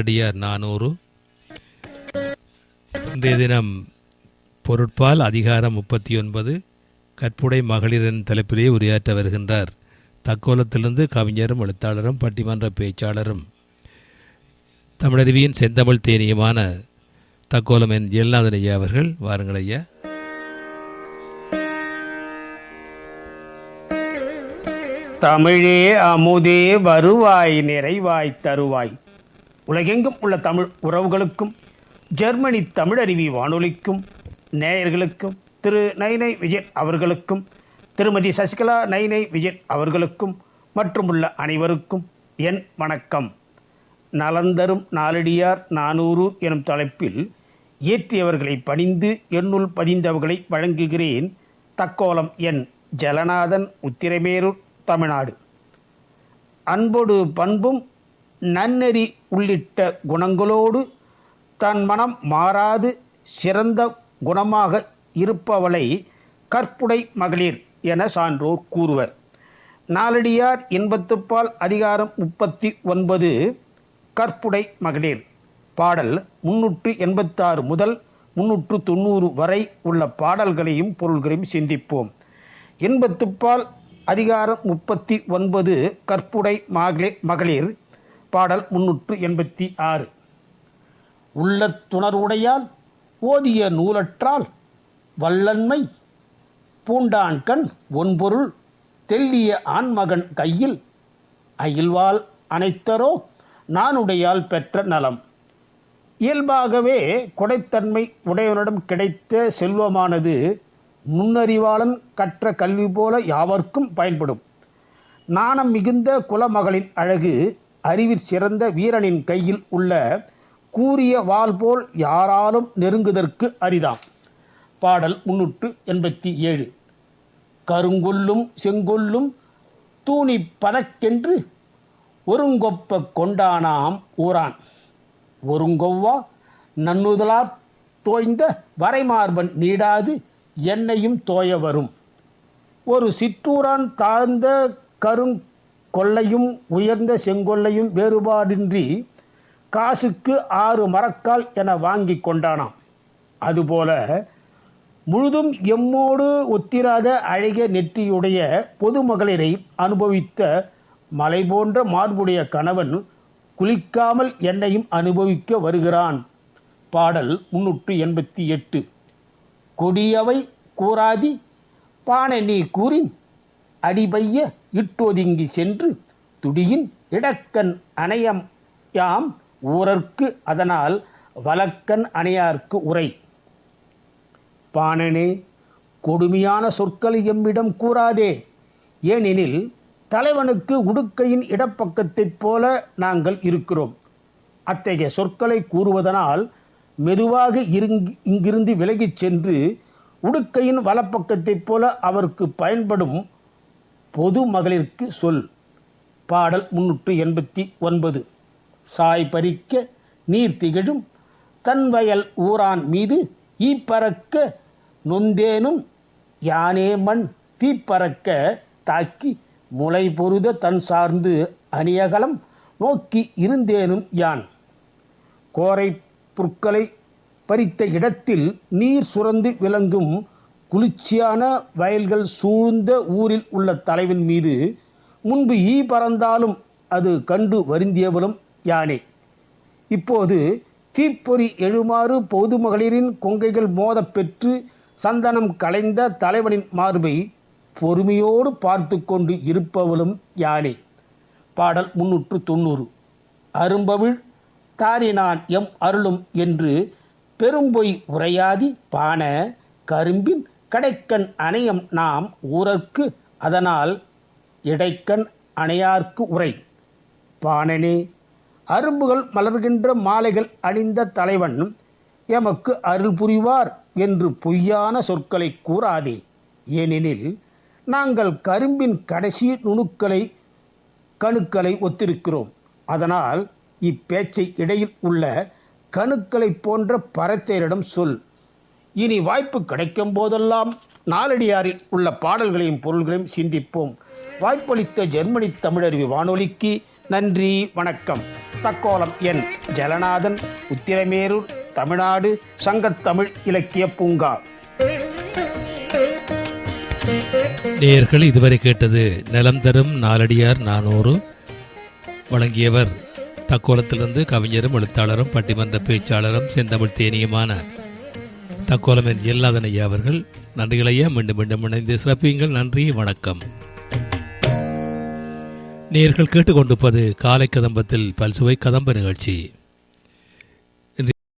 அடியார் 400. இன்றைய தினம் பொருட்பால் அதிகாரம் 39 கற்புடை மகளிரின் தலைப்பிலே உரையாற்ற வருகின்றார். தக்கோலத்திலிருந்து கவிஞரும் எழுத்தாளரும் பட்டிமன்ற பேச்சாளரும் தமிழருவியின் செந்தமிழ் தேனியமான தக்கோலம் என் ஜெயலலிதன் ஐயா அவர்கள். வாருங்கள் ஐயா. தமிழே அமுதே வருவாய் நிறைவாய் தருவாய். உலகெங்கும் உள்ள தமிழ் உறவுகளுக்கும் ஜெர்மனி தமிழருவி வானொலிக்கும் நேயர்களுக்கும் திரு நைனை விஜய் அவர்களுக்கும் திருமதி சசிகலா நைனை விஜய் அவர்களுக்கும் மற்றும் உள்ள அனைவருக்கும் என் வணக்கம். நலந்தரும் நாலடியார் 400 எனும் தலைப்பில் இயற்றியவர்களை பணிந்து என்னுள் பதிந்தவர்களை வழங்குகிறேன். தக்கோலம் என் ஜலநாதன், உத்திரமேரூர், தமிழ்நாடு. அன்போடு பண்பும் நன்னெறி உள்ளிட்ட குணங்களோடு தன் மனம் மாறாது சிறந்த குணமாக இருப்பவளை கற்புடை மகளிர் என சான்றோர் கூறுவர். நாலடியார் இன்பத்துப்பால் அதிகாரம் 39 கற்புடை மகளிர் பாடல் 386 முதல் 390 வரை உள்ள பாடல்களையும் பொருள்களையும் சிந்திப்போம். இன்பத்துப்பால் அதிகாரம் 39 கற்புடை மகளிர் பாடல் 386. உள்ள துணர்வுடையால் ஓதிய நூலற்றால் வல்லன்மை பூண்டான்கண் ஒன்பொருள் தெல்லிய ஆண்மகன் கையில் அயில்வாள் அனைத்தரோ நானுடையால் பெற்ற நலம். இயல்பாகவே கொடைத்தன்மை உடையவனிடம் கிடைத்த செல்வமானது நுண்ணறிவாளன் கற்ற கல்வி போல யாவர்க்கும் பயன்படும். நாணம் மிகுந்த குலமகளின் அழகு அறிவிற் சிறந்த வீரனின் கையில் உள்ள கூரிய வாள் போல் யாராலும் நெருங்குதற்கு அரிதாம். பாடல் 387. கருங்கொல்லும் செங்கொல்லும் தூணி பதக்கென்று ஒருங்கொப்ப கொண்டானாம் ஊரான் ஒருங்கொவ்வா நன்னுதலார் தோய்ந்த வரைமார்பன் நீடாது என்னையும் தோய வரும். ஒரு சிற்றூரான் தாழ்ந்த கருங்கொல்லையும் உயர்ந்த செங்கொல்லையும் வேறுபாடின்றி காசுக்கு 6 மரக்கால் என வாங்கி கொண்டானாம். அதுபோல முழுதும் எம்மோடு ஒத்திராத அழகிய நெற்றியுடைய பொதுமகளிரை அனுபவித்த மலை போன்ற மார்புடைய கணவன் குளிக்காமல் என்னையும் அனுபவிக்க வருகிறான். பாடல் 388. கொடியவை கூறாதி பானை நீ கூறின் அடிபைய இட்டொதுங்கி சென்று துடியின் இடக்கண் அணையம் யாம் ஊரர்க்கு அதனால் வலக்கண் அணையார்க்கு உரை. பாணனே, கொடுமையான சொற்களை எம்மிடம் கூறாதே. ஏனெனில் தலைவனுக்கு உடுக்கையின் இடப்பக்கத்தைப் போல நாங்கள் இருக்கிறோம். அத்தகைய சொற்களை கூறுவதனால் மெதுவாக இங்கிருந்து விலகிச் சென்று உடுக்கையின் வலப்பக்கத்தைப் போல அவருக்கு பயன்படும் பொது மகளிருக்கு சொல். பாடல் 389. சாய் பறிக்க நீர் திகழும் தன்வயல் ஊரான் மீது ஈப்பறக்க நொந்தேனும் யானே மண் தீப்பறக்க தாக்கி முளை பொருத தன் சார்ந்து அணியகலம் நோக்கி இருந்தேனும் யான். கோரை புற்களை பறித்த இடத்தில் நீர் சுரந்து விளங்கும் குளிர்ச்சியான வயல்கள் சூழ்ந்த ஊரில் உள்ள தலைவன் மீது முன்பு ஈ பறந்தாலும் அது கண்டு வருந்தியவளும் யானே. இப்போது தீப்பொறி எழுமாறு பொது மகளிரின் கொங்கைகள் மோதப் பெற்று சந்தனம் களைந்த தலைவனின் மார்பை பொறுமையோடு பார்த்து கொண்டு இருப்பவளும் யானே. பாடல் 390. அரும்பவிழ் தாரினான் எம் அருளும் என்று பெரும்பொய் உரையாதி பான கரும்பின் கடைக்கண் அணையம் நாம் ஊரர்க்கு அதனால் இடைக்கண் அணையார்க்கு உரை. பாணனே, அரும்புகள் மலர்கின்ற மாலைகள் அணிந்த தலைவன் எமக்கு அருள் புரிவார் என்று பொய்யான சொற்களை கூறாதே. ஏனெனில் நாங்கள் கரும்பின் கடைசி கணுக்களை ஒத்திருக்கிறோம். அதனால் இப்பேச்சை இடையில் உள்ள கணுக்களை போன்ற பரத்தையரிடம் சொல். இனி வாய்ப்பு கிடைக்கும் போதெல்லாம் நாலடியாரில் உள்ள பாடல்களையும் பொருள்களையும் சிந்திப்போம். வாய்ப்பளித்த ஜெர்மனி தமிழருவி வானொலிக்கு நன்றி, வணக்கம். தக்கோலம் என் ஜலநாதன், உத்திரமேரூர், தமிழ்நாடு சங்கத்தமிழ் இலக்கிய பூங்கா. நேயர்கள் இதுவரை கேட்டது நலம் தரும் நாலடியார் 400. வழங்கியவர் தக்கோலத்திலிருந்து கவிஞரும் எழுத்தாளரும் பட்டிமன்ற பேச்சாளரும் செந்தமிழ் தேனியுமான தக்கோலம் என் எல்லாதன் ஐயா அவர்கள். நன்றிகளையா, மீண்டும் மீண்டும் இணைந்து சிறப்பியுங்கள். நன்றி, வணக்கம். நேயர்கள் கேட்டுக்கொண்டிருப்பது காலை கதம்பத்தில் பல்சுவை கதம்ப நிகழ்ச்சி.